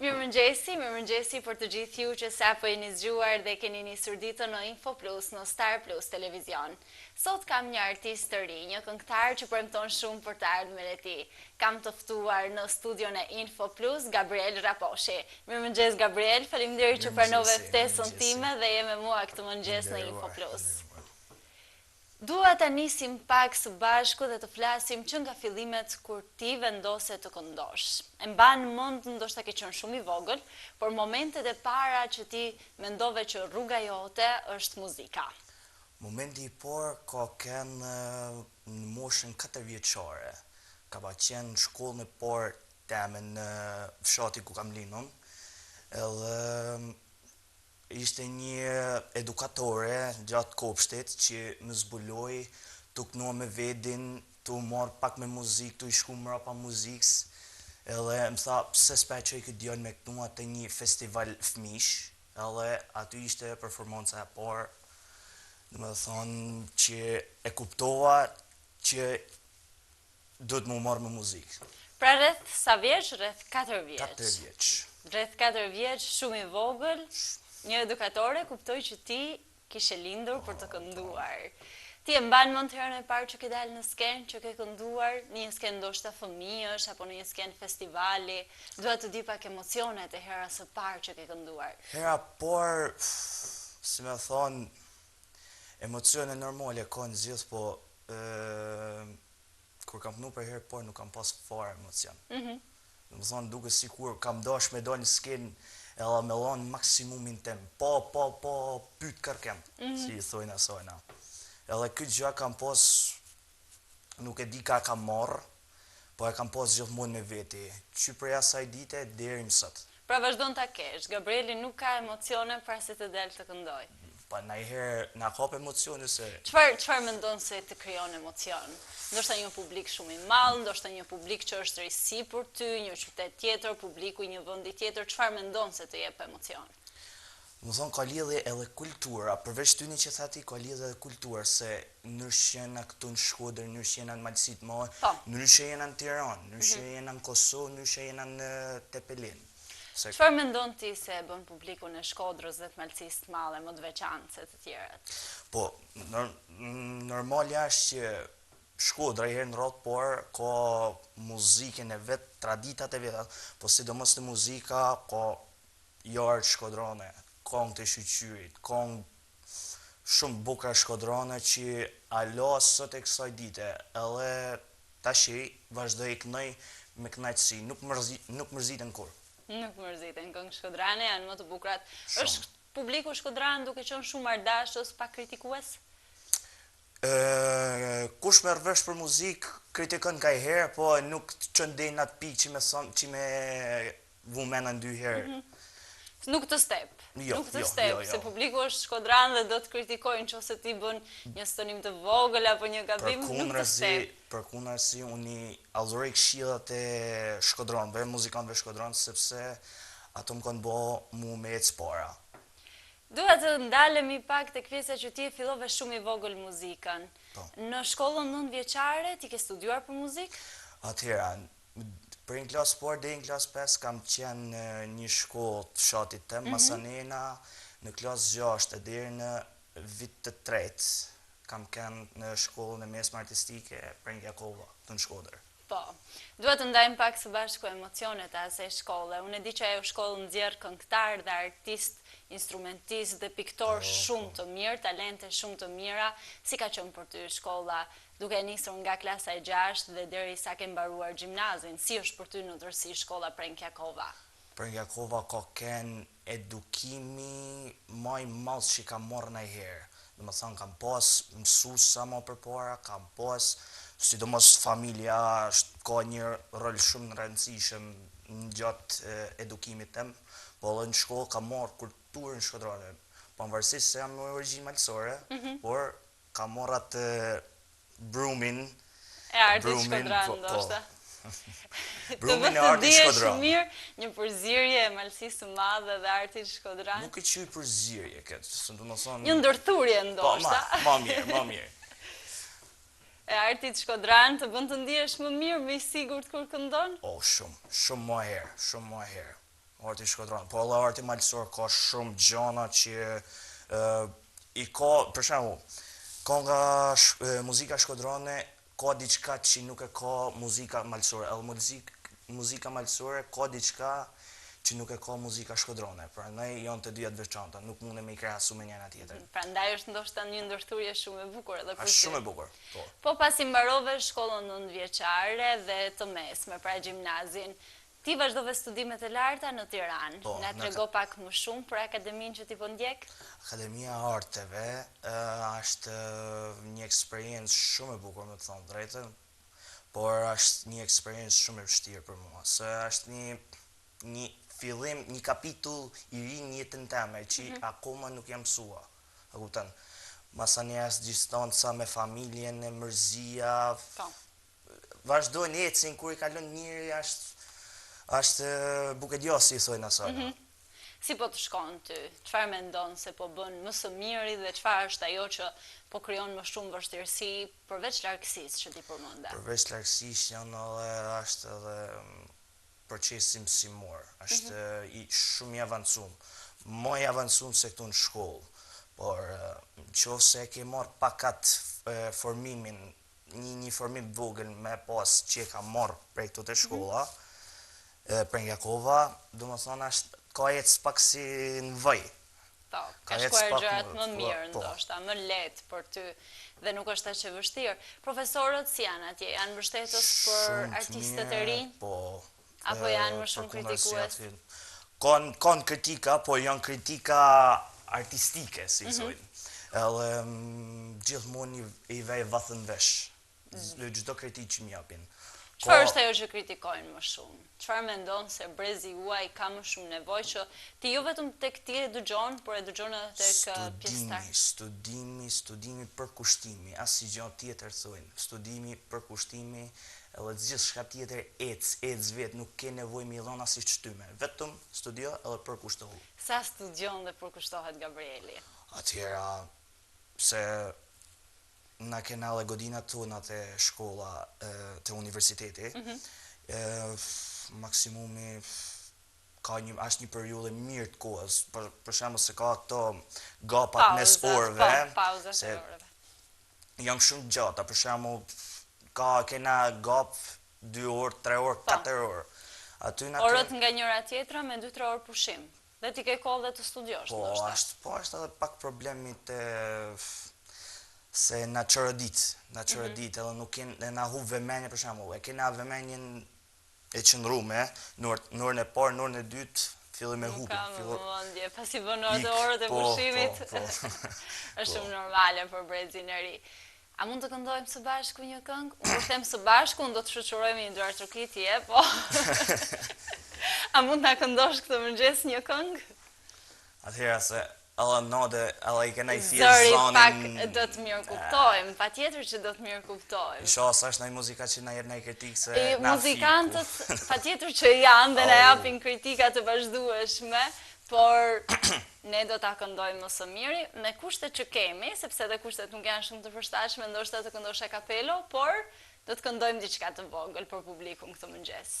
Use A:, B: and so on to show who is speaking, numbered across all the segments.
A: Mirëmëngjesi për të gjithë ju që sapo jeni zgjuar dhe keni nisur ditën në Info Plus në Star Plus Televizion. Sot kam një artist të ri, një këngëtar që premton shumë për të ardhmen e tij. Kam të ftuar në studion e Info Plus Gabriel Raposhi. Mirëmëngjes Gabriel, faleminderit që pranove ftesën time dhe je me mua këtë mëngjes në Info Plus. Dua ta nisim pak së bashku dhe të flasim që nga fillimet kur ti vendose të këndosh. E mban mend ndoshta ke qenë shumë i vogël, por momentet e para që ti mendove që rruga jote është muzika.
B: Momenti i parë ka qenë në moshën 4 vjeçare. Ka qenë në shkollën e parë teme në fshati ku kam lindur. Edhe ishte një edukatore gjatë kopshtit që më zbuloi të knua me vedin, të marrë pak me muzikë, të i shku mrapa muzikës, edhe më tha pse s'pe qoj këtë djallë me knua të një festival fmish, edhe aty ishte performanca e parë, dhe me thonë që e kuptova që duhet më marrë me muzikë.
A: Pra rreth sa vjeç? Rreth 4 vjeç.
B: 4 vjeç.
A: Rreth 4 vjeç, shumë i vogël. Një edukatore kuptoi që ti kishe lindur për të kënduar. Ti e mban mend herën e parë që ke dalë në skenë, që ke kënduar, në një skenë ndoshta fëmijësh apo në një skenë festivali? Dua të di pak emocionet e herës së parë që ke kënduar.
B: Hera parë, si me thonë, emocione normale ka në gjithë, po kur kam kënu për herë parë nuk kam pas fare emocion. Dhe më thonë duke sikur kam dash me do një skenë edhe me lanë maksimumin tem, pyt kërkem, si i thojnë asojna. Edhe këtë gjë kam pas, nuk e di ka kam marrë, po e kam pas gjithmonë me veti, që prej asaj dite deri më sot.
A: Pra vazhdon ta kesh, Gabrieli nuk ka emocione pra se të del të këndoj.
B: Pa najherë na kap emocione se...
A: Çfarë mendon se të krijon emocion? Ndoshta një publik shumë i madh, ndoshta një publik që është risi për ty, një qytet tjetër, publiku i një vendi tjetër, çfarë mendon se të jep emocion?
B: Më thonë ka lidhje edhe kultura, përveç tyni që thati ka lidhje edhe kultura, se nërsh jena këtu në Shkodër, nërsh jena në Malësit Madhe, nërsh jena në Tiranë, nërsh jena në Kosovë, nërsh jena në Tepelin.
A: Çfarë mendon ti se bën publiku në Shkodrës dhe të Malësisë të Madhe më të veçantë se të tjerët?
B: Po, normalja është që Shkodra herë në ratë parë ka muzikën e vetë, traditat e vetë, po sidomos të muzika ka jarë shkodrane, kong të shqyqyrit, kong shumë buka shkodrane që ala sot e kësaj dite, edhe tashi vazhdoj i kënoj me kënaqësi, nuk mërzitën kur.
A: Nuk mërziten, këngë shkodrane janë më të bukurat. Është publiku shkodran duke qenë shumë marrëdashës, pa kritikues?
B: Kush merr vesh për muzikë, kritikon kajherë, po nuk qëndejnë atë pikë që me vumena në 2 herë.
A: Nuk të step,
B: jo.
A: se publiku është shkodran dhe do të kritikojnë nëse ti bën një stonim të vogël apo një gabim, nuk të step.
B: Për kundërsi, unë allëzori këshillat e shkodranëve, muzikantëve shkodran, sepse ato më kanë bo mu me ecë para.
A: Dua të ndalemi pak tek pjesa që ti e fillove shumë i vogël muzikën. Në shkollën 9 vjeçare ti ke studiuar për muzikë?
B: Atëhera, për një klasë parë dhe një klasë 5 kam qenë në një shkollë të fshatit tem, Masanena, në klasë 6 deri në vit të 3 kam qenë në shkollën e mesme artistike Prenk Jakova të në Shkodër.
A: Po, dua të ndajmë pak së bashku emocionet e asaj shkolle. Unë e di që ajo shkollë nxjerr këngëtar dhe artist, instrumentist dhe piktor shumë të mirë, talente shumë të mira. Si ka qenë për ty shkolla, duke nisur nga klasa e 6 dhe deri sa ke mbaruar gjimnazin? Si është për ty në tërësi shkolla Prenk Jakova?
B: Prenk Jakova ka qenë edukimi më i madh që kam marrë ndonjëherë. Dhe më thënë, kam pas mësues sa më përpara, kam pas, sidomos familja ka një rol shumë në rëndësishëm në gjatë edukimit tem, po edhe në shkollë kam marrë kulturën shkodrane, pavarësisht se jam në origjinë malësore, por kam marrë atë brumin
A: e artit shkodran, ndoshta.
B: Brumin e artit shkodran.
A: Të mirë një përzierje e Malësisë së Madhe dhe artit shkodran.
B: Nuk e quaj përzierje këtë,
A: një ndërthurje ndoshta.
B: Ma mirë.
A: E artit shkodran të bën të ndihesh më mirë, më i sigurt kur këndon?
B: Shumë më herë. arti shkodron. Po edhe arti malësor ka shumë gjana që i ka, për shembull, ka nga muzika shkodrone ka diçka që nuk e ka muzika malësore, edhe muzika malësore ka diçka që nuk e ka muzika shkodrone. Prandaj janë të dyja të veçanta, nuk mundem me i krahasu me njëra tjetër.
A: Prandaj është ndoshta një ndërthurje shumë e bukur edhe për ty.
B: Është shumë e bukur, po.
A: Po pasi mbarove shkollën 9-vjeçare dhe të mesme, pra gjimnazin, ti vazhdove studimet e larta në Tiranë.
B: Po,
A: Na trego pak më shumë për akademinë që ti po ndjek?
B: Akademia e Arteve është një eksperiencë shumë e bukur, me të thonë drejtën, por është një eksperiencë shumë e vështirë për mua, se është një fillim, një kapitull i ri në jetën time, që akoma nuk jam mësua. A kupton? Masanjas distanca me familjen, e mërzia, vazhdojnë ecin, kur i kalon njëri është bukedjo, si i thojnë asaj.
A: Si po të shkon ty? Çfarë mendon se po bën më së miri dhe çfarë është ajo që po krijon më shumë vështirësi përveç largësisë që ti përmende?
B: Përveç largësisë është edhe procesi mësimor, është shumë i avancuar. Më i avancuar se këtu në shkollë, por nëse e ke marrë pakat formimin, një formim vogël me pas që e ka marrë prej këtu të shkolla, prej Jakova, do më thonë ka ecë pak si në vëj.
A: Po, ka shkuar gjërat më mirë, ndoshta, më lehtë për ty dhe nuk është aq e vështirë. Profesorët si janë atje? Janë mbështetës për artistët e rinj?
B: Po.
A: Apo janë më shumë kritikues?
B: Kanë kritika, po janë kritika artistike, si thojnë. Edhe gjithmonë i vej vathën vesh. Çdo kritikë që më japin.
A: Çfarë është ajo që kritikojnë më shumë? Çfarë mendon se brezi juaj ka më shumë nevojë që ti jo vetëm tek ti e dëgjon, por e dëgjon edhe tek pjesëtarët?
B: Studimi për kushtimi, asnjë tjetër thonë. Studimi për kushtimi, edhe gjithçka tjetër ec vet, nuk ke nevojë me dhënë asnjë shtyme. Vetëm studio edhe për kushtohu.
A: Sa studion dhe përkushtohet Gabrieli?
B: Atjera se na kena dhe godinat tona të shkolla, të universiteti, maksimumi është një periudhë mirë të kohës, për shembull se ka ato gapat mes orëve,
A: pauzat e orëve.
B: Janë shumë gjata, për shembull kena gap 2 orë, 3 orë, 4 orë.
C: Orët nga njëra tjetra me 2-3 orë pushim. Dhe ti ke kohë dhe të studiosh, ndoshta.
B: Po, është edhe pak problemi se na çorëdit, edhe nuk na huv vëmendje për shembull. E kena vëmendjen e qëndrume, në orën e parë, në orën e dytë fillim me hubi.
C: Nuk kam vëmendje, pasi bën orët e pushimit. Është shumë normale për brezin e ri.
A: A mund të këndojmë së bashku një këngë? Unë kur them së bashku, do të shoqërojmë një duar trokitje, po. A mund ta këndosh këtë mëngjes një këngë?
B: Atëherë se alla i kena i thjesht
A: Zëri
B: zonin...
A: pak do të mirë kuptojmë, patjetër që do të mirë kuptojmë.
B: Isha sa është ndaj muzika që na jep ndaj kritikë se na fiku.
A: Muzikantët patjetër që janë dhe na japin kritika të vazhdueshme, por ne do ta këndojmë më së miri me kushtet që kemi, sepse edhe kushtet nuk janë shumë të përshtatshme, ndoshta të këndosh a kapelo, por do të këndojmë diçka të vogël për publikun këtë mëngjes.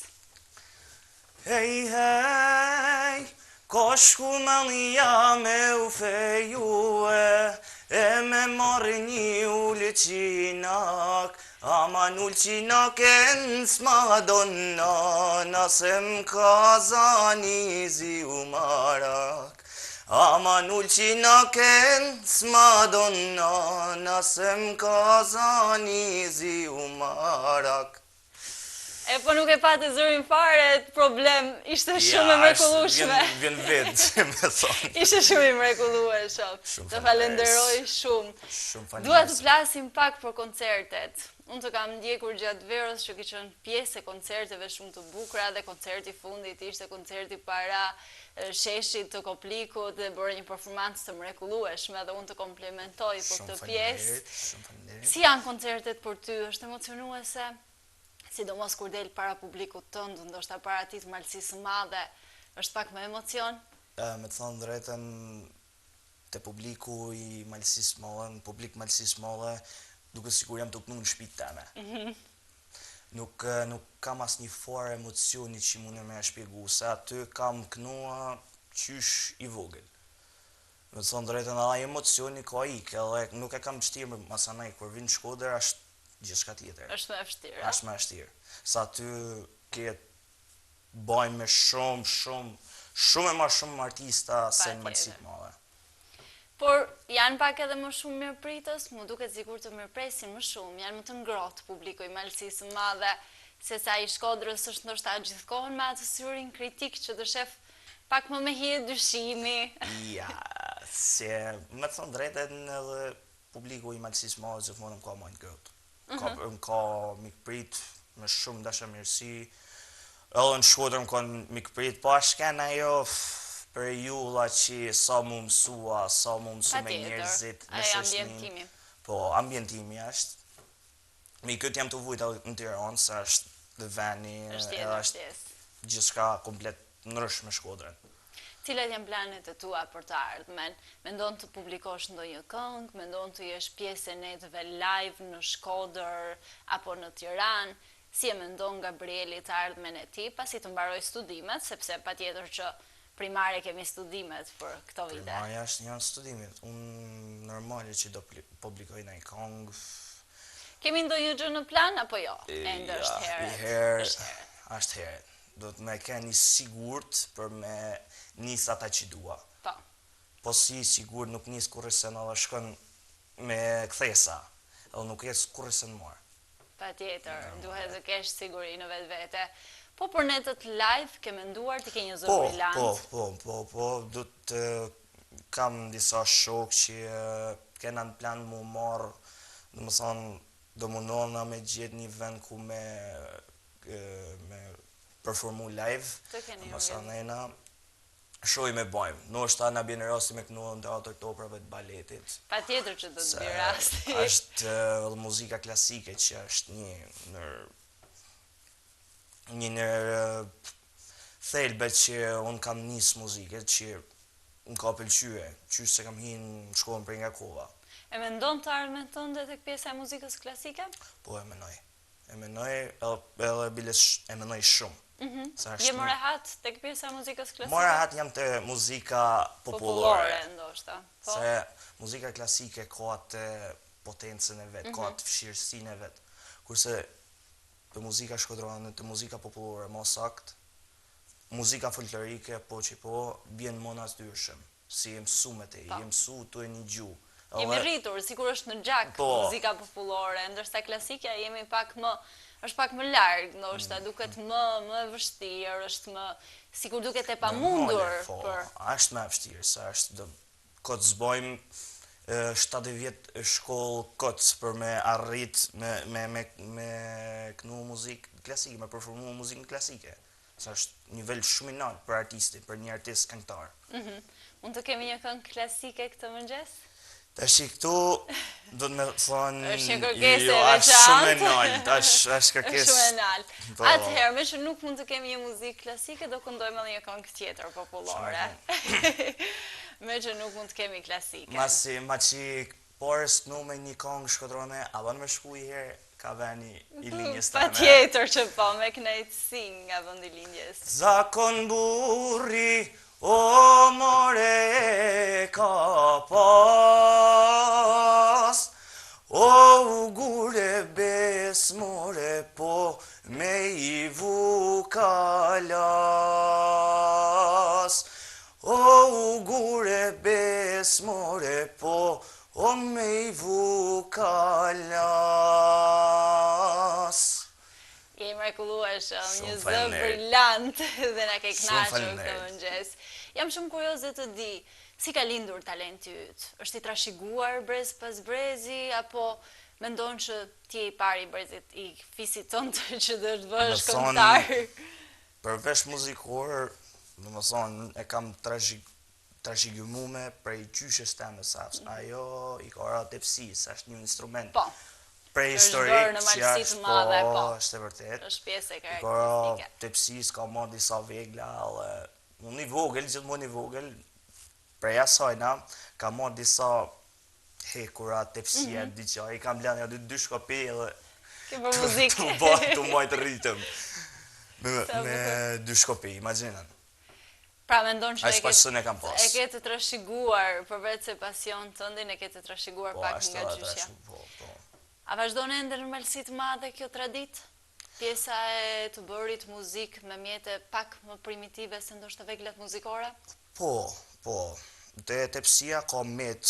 B: Hej, hej, ka shku mallia me u fejue, e me marrë një ullëqinak, aman ullëqinak e nësë madonna, nësëm kazani zi u marak. Aman ullëqinak e nësë madonna, nësëm kazani zi u marak.
C: E po nuk e pati zërin fare, problem, ishte shumë e mrekullueshme.
B: Vjen vetë, me thonë.
C: Ishte shumë i mrekullueshëm. Të falenderoj shumë. Dua të flasim pak për koncertet. Unë të kam ndjekur gjatë verës që ki qenë pjesë e koncerteve shumë të bukura dhe koncerti fundit ishte koncerti para sheshit të Koplikut dhe bërë një performancë të mrekullueshme dhe unë të komplementoj për këtë pjesë. Si janë koncertet për ty? Është emocionuese? Sidomos kur del para publikut tënd, ndoshta para ti të malësisë madhe, është pak me emocion?
B: Me të thonë drejtën, te publiku i malësisë madhe, në publik malësisë madhe, duke sikur jam të kënu në shtëpinë teme. nuk kam as një farë emocioni që mune me shpjegu, se aty kam knua qysh i vogël. Me të thonë drejtën, ai emocioni ka ikë, edhe nuk e kam vështirë masanaj, kur vinë Shkodër, është gjithçka tjetër.
C: Është më e vështirë.
B: Është më e vështirë. Sa aty ke bajnë me shumë e ma shumë artista se në Malësit Madhe.
C: Por janë pak edhe më shumë mirëpritës, mu duket sikur të mirëpresin më shumë, janë më të ngrohtë publiku i Malësisë Madhe, se sa i Shkodrës është ndoshta gjithkohon me atë syrin kritik që të shef pak më me hije dyshimi.
B: Ja, se me të thonë drejtën edhe publiku i Malësisë Madhe gjithmonë më ka majtë ngrohtë. Më ka mikprit me shumë dashamirësi, edhe në Shkodër më ka mikprit, po ashken ajo për julla që sa mu mësua, sa mu mësu me njerëzit,
C: me shoqërinë.
B: Po, ambientimi është. Mi këtë jam të vujtë në Tiranë, se është dhe veni, edhe është gjithçka komplet ndrysh me Shkodrën.
C: Cilat janë planet e tua për të ardhmen? Mendon të publikosh ndonjë këngë, mendon të jesh pjesë e netëve live në Shkodër apo në Tiranë? Si e mendon Gabrieli të ardhmen e tij pasi të mbaroj studimet, sepse patjetër që primare kemi studimet për këto vite.
B: Primare janë studimet. Unë normale që do publikoj në i këngë.
C: Kemi ndonjë gjë në plan, apo jo? Ende është heret.
B: Është heret. Do të me keni sigurt për me njës ata që dua.
C: Po.
B: Po si sigurt nuk njës kurrisen edhe shkën me kthesa. Edhe nuk jes kurrisen marë.
C: Patjetër, duhet të kesh siguri në vetë vete. Po për netët live, ke menduar të ke një zë brillant?
B: Po, du të kam disa shok që kena në plan mu marë, dhe më thonë, do mundona me gjithë një vend ku me performu live.
C: Të keni
B: më thonë, shoj me bajmë. Në është ta në bjenë rasti me kënu në teatër të operave të baletit.
C: Pa tjetër që të të bjë rasti.
B: Është muzika klasike që është një nërë thelbe që unë kam njësë muzike që unë ka pëlqyë, që se kam hinë në shkollën për nga kova.
C: E mendon të ardhmen tënde të pjesa e muzikës klasike?
B: Po, e menoj. E menoj, edhe biles e menoj shumë.
C: Je më rehat të pjesa e muzikës klasike?
B: Më rehat jam të muzika popullore.
C: Ndoshta.
B: Se muzika klasike ka atë potencën e vetë, ka atë fshirësinë e vetë. Kurse të muzika shkodrone, të muzika popullore, ma sakt, muzika folklorike, po që po, bjenë monas dyrshëm, si e mësu me te, je mësu të e një gjuhë.
C: Jemi rritur, sikur është në gjak muzika popullore, ndërsa klasika jemi është pak më largë, ndoshta duket më vështirë, është më, sikur duket e pamundur.
B: Ashtë më vështirë, se është, këtë zbojmë 70 vjetë shkollë këtës për me arrit me kënu muzikë klasike, me performu muzikën klasike. Se është nivel shumë i nalë për artisti, për një artist këngëtar.
C: Mund të kemi një këngë klasike këtë mëngjes?
B: Të shi këtu, do të me thonë...
C: është një kërkesë e
B: veçantë. Shumë e nalë, është kërkesë...
C: Shumë e nalë. Atëherë, me që nuk mund të kemi një muzikë klasike, do këndojmë edhe një këngë tjetër popullore. Me që nuk mund të kemi klasike.
B: Ma që porës kënu me një këngë shkodrone, a banë me shku i herë ka veni i linjës të me?
C: Pa tjetër që po, me knajtësi nga vënd i linjës.
B: Zakon burri, o more ka pas, o ugure bes more po me i vu kalas. O ugure bes more po o me i vu kalas.
C: Je mrekullueshëm, një zë brillant dhe na ke kënaqur këtë mëngjes. Jam shumë kurioze të di, si ka lindur talenti yt? Është i trashëguar brez pas brezi, apo mendon që ti je i pari brezit i fisit tënd që do të bësh këngëtar?
B: Përveç muzikor, do të thonë, e kam trashëguar prej gjyshes teme sa ajo i ka ra tepsis, është një instrument.
C: Po.
B: Prehistorik që është,
C: po,
B: është e vërtet.
C: është pjesë e
B: karakteristike.
C: karakteristike.
B: Ka tepsis, ka ma disa vegla, unë i vogël, gjithmonë i vogël, prej asajna, ka ma disa hekura, tepsia, diqa, i kam blenë dy shkopi edhe...
C: Ke
A: për muzikë.
B: Të mojtë rritëm me dy shkopi, imaginën.
A: Pra me ndonë që
B: e
A: ke të trashëguar, përveç se pasion të ndin, e ke të trashëguar pak nga gjyshja. A vazhdojnë ende në malësit madhe kjo tradit? Pjesa e të bërit muzik me mjete pak më primitive se ndoshta veglat muzikore?
B: Po. Te tepsia ka met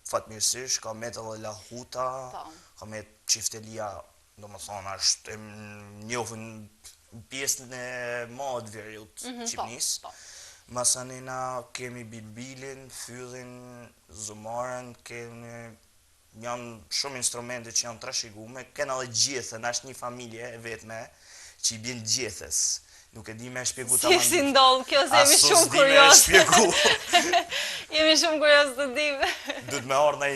B: fatmirësish, ka met edhe lahuta, ka met qiftelia, do më thonë, është njofën pjesën e madhë veriut Qipnis. Masanina kemi bilbilin, fyllin, zumaren, janë shumë instrumente që janë trashëgume, kena dhe gjithën, është një familje e vetme që i bjen gjithës. Nuk e di me shpjegu të
A: mandit. Si ndollë, kjo se jemi shumë kurios. Jemi shumë kurios të dimë.
B: Du të me orë në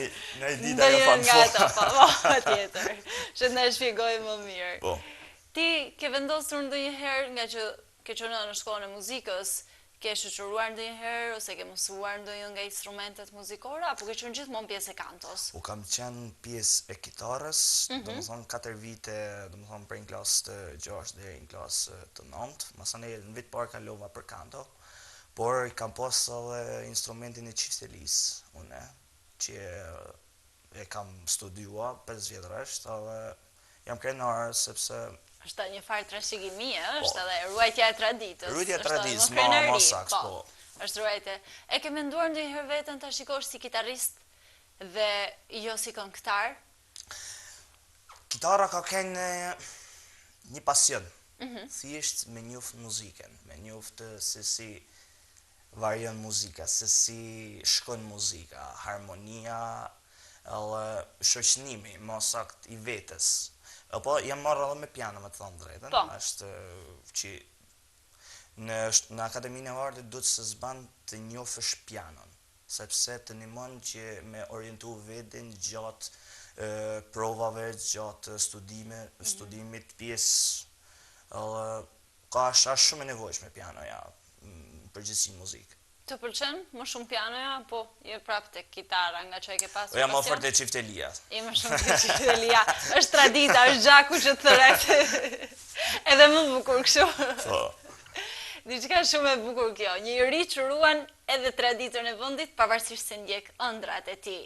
B: i dita jo fanë
A: po, tjetër. Që të ne shpjegoj më mirë. Ti ke vendosur ndonjëherë nga që ke qenë në shkollën e muzikës, ke shoqëruar ndonjëherë ose ke mësuar ndonjë nga instrumentet muzikore apo ke qenë gjithmonë pjesë e kantos?
B: U kam qenë pjesë e kitarës, domethënë 4 vite, domethënë prej klasës të 6 deri në klasë të 9, masane në vit parë kalova për kanto, por kam pas edhe instrumentin e qiftelisë, unë, që e kam studiuar 5 vjetrash, edhe jam krenar sepse
A: është një farë trashëgimie, është edhe ruajtja e traditës.
B: Ruajtja e traditës, ma saks, po.
A: Është ruajtja. E ke menduar ndonjëherë veten ta shikosh si kitarist dhe jo si këngëtar?
B: Kitara ka kënë një pasion. Thjesht me njoft muzikën, me njoft se si varion muzika, se si shkon muzika, harmonia, edhe shoqënimi, ma sakt i vetës. Po, jam marrë edhe me piano, me të thonë drejten. Është që në Akademinë e Artit duhet se zban të njofësh pianon, sepse të nimon që me orientu vedin gjatë provave, gjatë studimit, pjesë, ka është shumë e nevojshme pianoja, përgjithsi muzikë.
A: Të pëlqen më shumë pianoja, apo je prap të kitara nga që e ke pasur pasion?
B: Ja më fërte qiftelia.
A: Je më shumë të qiftelia. është tradita, është gjaku që të thëret. Edhe më bukur kështu. Diçka shumë e bukur kjo. Një ri që ruan edhe traditën e vendit, pavarësisht se ndjek ëndrat e tij.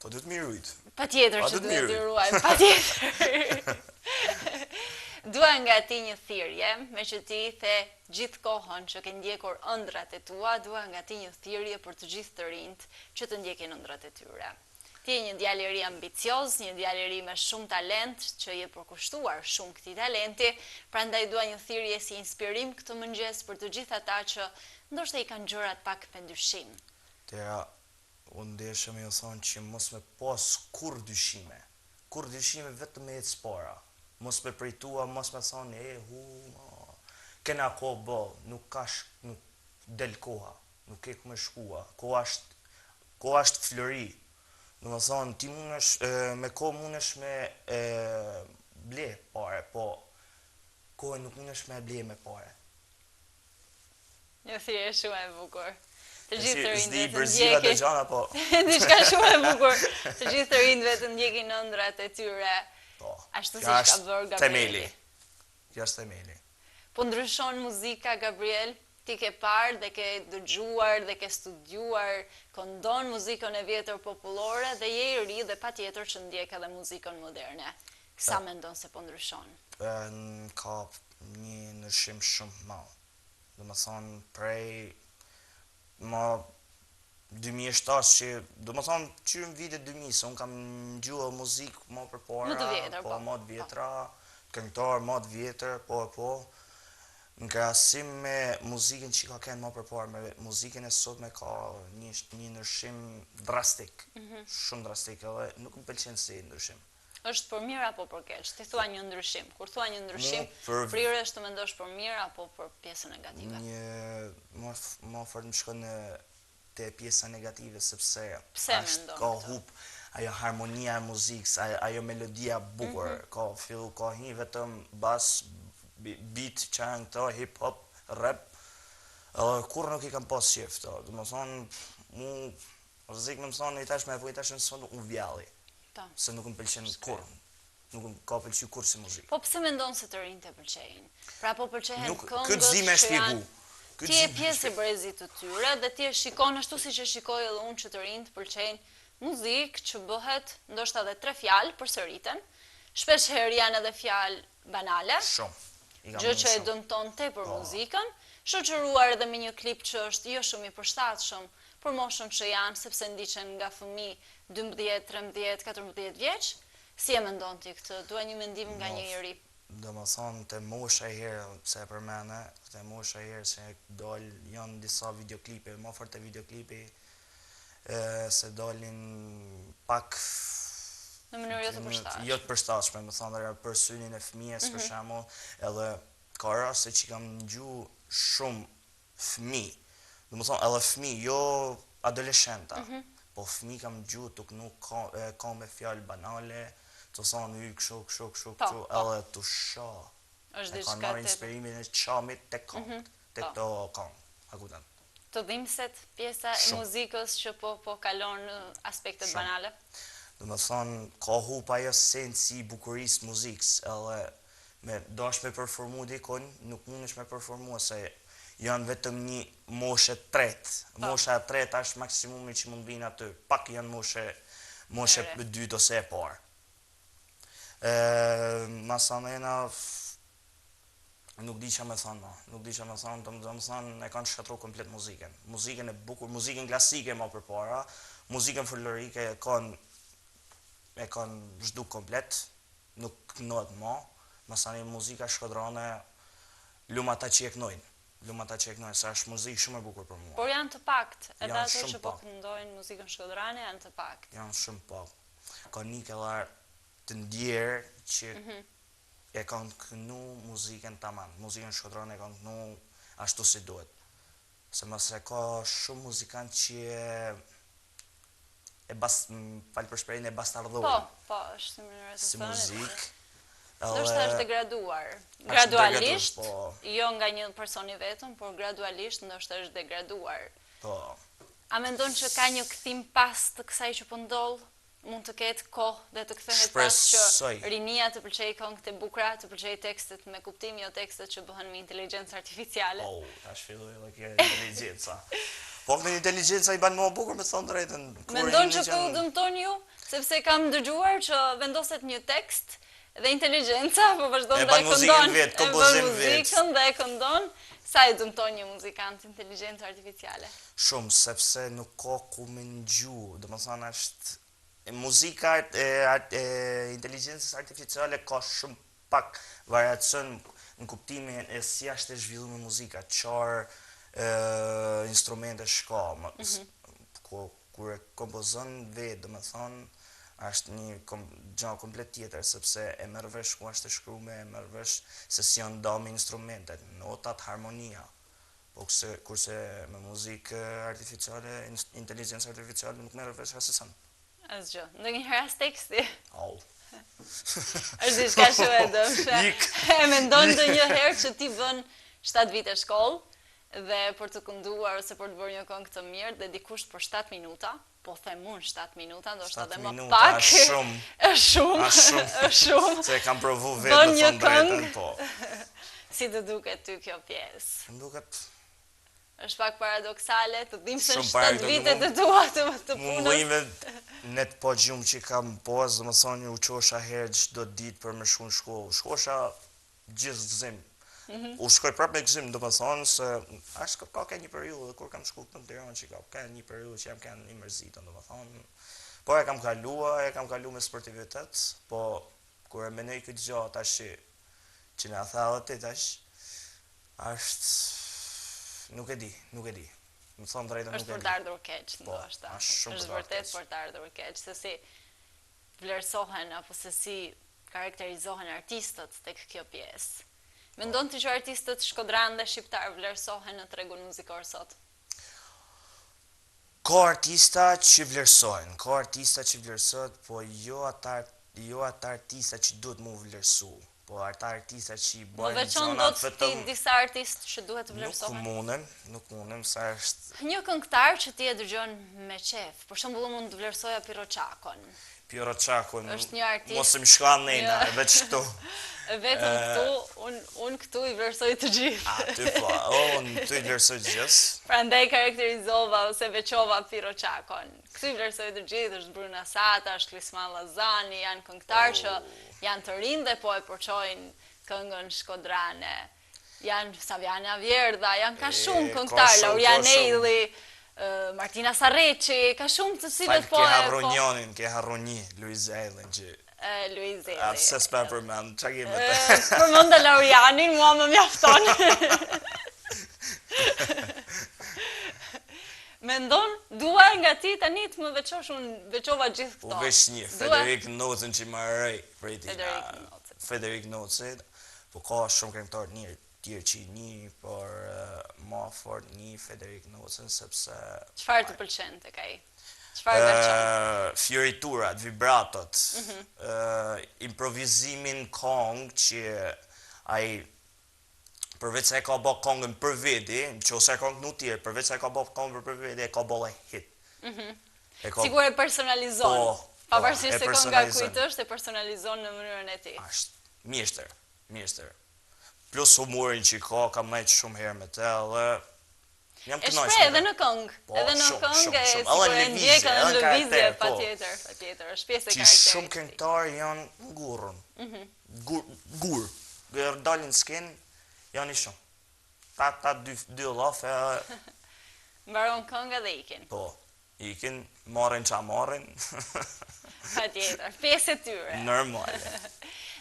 B: Po duhet mi rujt.
A: Patjetër që duhet të ruajmë, patjetër. Dua nga ti një thirrje, me që ti the gjithë kohën që ke ndjekur ëndrat e tua, dua nga ti një thirrje për të gjithë të rinjt që të ndjekin ëndrat e tyre. Ti je një djalë i ri ambicioz, një djalë i ri me shumë talent, që je përkushtuar shumë këtij talenti, prandaj dua një thirrje si inspirim këtë mëngjes për të gjithë ata që ndoshta i kanë gjërat pak me dyshim.
B: Unë ndeshëm e thonë që mos me pas kur dyshime vetëm me jetë spara. Mos me prejtua, mos me thonë, kena kohë bëllë, nuk del koha, nuk ke ku me shkua, koha është flëri. Në më thonë, ti me kohë mundesh me ble pare, po kohë nuk mundesh me ble me pare.
A: Një thirrje shumë e bukur. Të gjithë të
B: rindve të ndjekin.
A: Diçka shumë e bukur. Të gjithë të rindve të ndjekin ëndrat e tyre. Ashtu si ka bërë Gabrieli.
B: Kjo është temeli.
A: Po ndryshon muzika, Gabriel? Ti ke parë dhe ke dëgjuar dhe ke studiuar, këndon muzikën e vjetër popullore dhe je i ri dhe patjetër që ndjek edhe muzikën moderne. Sa mendon se po ndryshon?
B: Ka një ndryshim shumë madh. Do të thonë prej 2007 që, do më thonë, që në vitet 2000, se unë kam gjuhë muzikë më përpara, më të vjetra, këngëtar më të vjetër, po, në krahasim me muzikën që ka kënë më përpara, me muzikën e sotme ka një ndryshim drastik, shumë drastik, edhe nuk më pëlqen si ndryshim.
A: është për mirë apo për keq? Ti thua një ndryshim. Kur thua një ndryshim, prirësh të mendosh për mirë apo për pjesën negative?
B: Më fort më shkon te pjesa negative, sepse
A: ka
B: hup ajo harmonia e muzikës, ajo melodia bukur, ka hi vetëm bas, beat, çan, këto, hip hop, rap, kur nuk i kam pas qef to. Do të thonë, rrezik më thonë i tash me apo i tash në son unë vjalli. Se nuk më pëlqen kur. nuk ka pëlqy kur si muzikë.
A: Po pse mendon se të rinjtë e pëlqejnë? Pra po pëlqejnë këngët
B: këtë zi me shpjegu.
A: Ti je pjesë e brezit të tyre dhe ti e shikon ashtu siç e shikoj edhe unë që të rinjtë pëlqejnë muzikë që bëhet ndoshta edhe 3 fjalë përsëriten. Shpesh herë janë edhe fjalë banale.
B: Shumë.
A: Gjë që e dëmton tepër muzikën, shoqëruar edhe me një klip që është jo shumë i përshtatshëm për moshën që janë, sepse ndiqen nga fëmijë 12, 13, 14 vjeç. Si e mendon ti këtë? Dua një mendim nga një njeri.
B: Domethënë te mosha e herë se e përmene, te mosha e herë se janë disa videoklipe, më fort te videoklipi se dalin pak
A: në mënyrë jo të përshtatshme.
B: Jo të përshtatshme, më thonë për synin e fëmijës për shembull, edhe ka raste që kam ngju shumë fëmijë. Domethënë edhe fëmijë, jo adoleshenta, po fëmijë kam ngju tuk nuk ka me fjalë banale, të thonë kështu, edhe të shoh.
A: Është
B: diçka tjetër. Kanë marrë inspirimin e çamit tek këngët, tek to këngë. A kupton?
A: Të dhimbset pjesa e muzikës që po kalon në aspektet banale.
B: Domethënë ka hup ajo sensi i bukurisë muzikës, edhe me dash me performu dikon, nuk mundesh me performu se janë vetëm një moshë tretë. Mosha e tretë është maksimumi që mund vinë aty. Pak janë moshë e dytë ose e parë. Masanena nuk di çfarë më thonë, domethënë e kanë shkatruar komplet muzikën. Muzikën e bukur, muzikën klasike më përpara, muzikën folklorike e kanë zhduk komplet, nuk kënohet më. Masani muzika shkodrane lum ata që e kënojnë, se është muzikë shumë e bukur për mua.
A: Por janë të pakt, edhe ato që po këndojnë muzikën shkodrane janë të pakt.
B: Janë shumë pak. Ka një kellar të ndjerë që e kanë kënu muzikën tamam, muzikën shkodrane e kanë kënu ashtu si duhet. Se mëse ka shumë muzikant që falë për shprehin e bastardhojnë.
A: Po, është si mënyrë të
B: si muzikë.
A: Ndoshta është degraduar. Gradualisht, jo nga një person i vetëm, por gradualisht ndoshta është degraduar.
B: Po.
A: A mendon që ka një kthim pas të kësaj që po ndodh? Mund të ketë kohë dhe të kthehet pas që rinia të pëlqej këngët e bukura, të pëlqej tekstet me kuptim, jo tekstet që bëhen me inteligjencë artificiale.
B: Tash filloi edhe kjo inteligjenca. Po me inteligjenca i ban më bukur me thonë drejtën.
A: Mendon që po dëmton ju, sepse kam dëgjuar që vendoset një tekst dhe inteligjenca po vazhdon dhe e këndon. E bën muzikën dhe e këndon. Sa e dëmton një muzikant inteligjencë artificiale?
B: Shumë, sepse nuk ka ku me ngju, domethënë është muzika e inteligjencës artificiale ka shumë pak variacion në kuptimin e si është e zhvilluar muzika, çfarë instrumente shka. Kur e kompozon vetë, domethënë është një gjë komplet tjetër, sepse e merr vesh ku është e shkruar, e merr vesh se si janë ndame instrumentet, notat, harmonia. Po kurse me muzikë artificiale, inteligjencë artificiale nuk merr vesh asnjë.
A: Asgjë. Ndonjëherë as teksti.
B: Është
A: diçka shumë e dëmshme. E mendon ndonjëherë që ti bën 7 vite shkollë dhe për të kënduar ose për të bërë një këngë të mirë dhe dikush për 7 minuta, po them unë 7 minuta, ndoshta edhe më pak. Është shumë.
B: Se kam provu vetë në thonë drejtën, po.
A: Si të duket ty kjo pjesë?
B: Më duket
A: është pak paradoksale, të dhimbsen 7 vite të tua të punës.
B: Mujme në të po gjumë që kam pozë, dhe më thonë u qosha herë çdo ditë për me shku në shkollë. Shkosha gjithë gëzim. U shkoj prapë me gëzim, dhe më thonë se ashtë ka një periudhë, kur kam shku këtë në Tiranë që ka një periudhë që jam kanë një mërzitën, dhe më thonë. Po e kam kalu me sportivitet, po kur e menej këtë gjatë ashtë që në athalët të tash, ashtë nuk e di. Më thonë drejtën nuk e di.
A: Është për të ardhur keq, ndoshta. Është vërtet për të ardhur keq, se si vlerësohen apo se si karakterizohen artistët tek kjo pjesë. Mendon ti që artistët shkodran dhe shqiptar vlerësohen në tregun muzikor sot?
B: Ka artista që vlerësohen, po jo ata artista që duhet mu vlerësu. Po ata artista që i bojnë
A: zonat vetëm... Ti disa artistë që duhet të vlerësohen?
B: Nuk mundem, sa është...
A: Një këngëtar që ti e dëgjon me qef, për shembull mund të vlerësoja Pirro Çakon.
B: Piro Qakun,
A: është një artist.
B: Mos më shkan nejna, veç këtu.
A: Vetëm këtu, unë këtu i vlerësoj të gjithë.
B: Ty po, unë ty i vlerësoj të gjithë.
A: Prandaj karakterizova ose veçova Piro Qakon. Këtu i vlerësoj të gjithë, është Bruna Sata, është Lisman Lazani, janë këngëtar që janë të rinë dhe po e përqojnë këngën shkodrane. Janë Saviana Vjerdha, janë ka shumë këngëtar, Laurian Eili, Martina Sarreqi, ka shumë të cilët po e...
B: Ke harronji, Luiz Eilin që...
A: Luiz Eili.
B: Se s'pe përmend, që ke me të?
A: Përmenda Laurianin, mua më mjafton. Mendon, dua nga ti tani të më veçosh, unë veçova gjithë këto.
B: U veç një, Federik Nocën që më rrej, Federik Nocën, po ka shumë këngëtar një tjerë që një, por ma fort një Federik Nocën, sepse...
A: Qëfar të pëlqen të kaj? Qëfar veçon?
B: Fioriturat, vibratot, improvizimin kong që ai përveç se e ka bë kongën për veti, që ose e ka kënu tjerë, përveç se e ka bë kongën për veti, e ka bë hit.
A: Sigur e personalizon. Pavarësisht se kënga kujt është, e personalizon në mënyrën e tij.
B: Mjeshtër, mjeshtër. Plus humorin që ka majtë shumë herë me të, dhe jam të
A: nojshme. E shprej edhe në këngë. Edhe në këngë, e sigur e ndjek edhe në lëvizje, patjetër, është pjesë e karakterit.
B: Që shumë këngëtarë janë ngurën. Gur. Gërë dalin skin, janë i shumë. Ta dy lafe...
A: Mbaron këngë dhe ikin.
B: Po, ikin, marrin qa marrin.
A: Patjetër, pjesë e tyre.
B: Normal.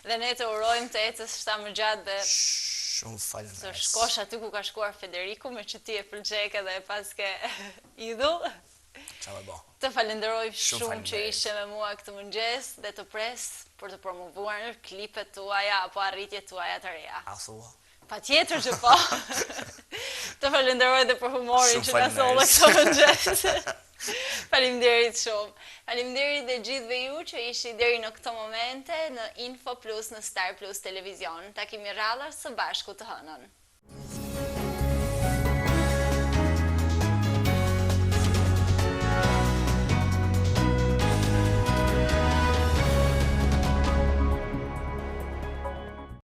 A: Dhe ne të urojmë të ecës shta më gjatë dhe...
B: Shumë falem.
A: Së shkosh aty ku ka shkuar Federiku, me që ti e pëlqeke dhe e paske idhull.
B: Qa me bo.
A: Të falenderoj shumë që ishe me mua këtë mëngjes dhe të pres për të promovuar në klipet tuaja apo arritjet tuaja të reja.
B: A thua?
A: Pa tjetër që po. Të falenderoj dhe për humorin që nga solle këtë mëngjes. Faleminderit shumë. Faleminderit dhe gjithëve ju që ishi deri në këto momente në Info Plus në Star Plus Televizion. Takimi radhës së bashku të hënën.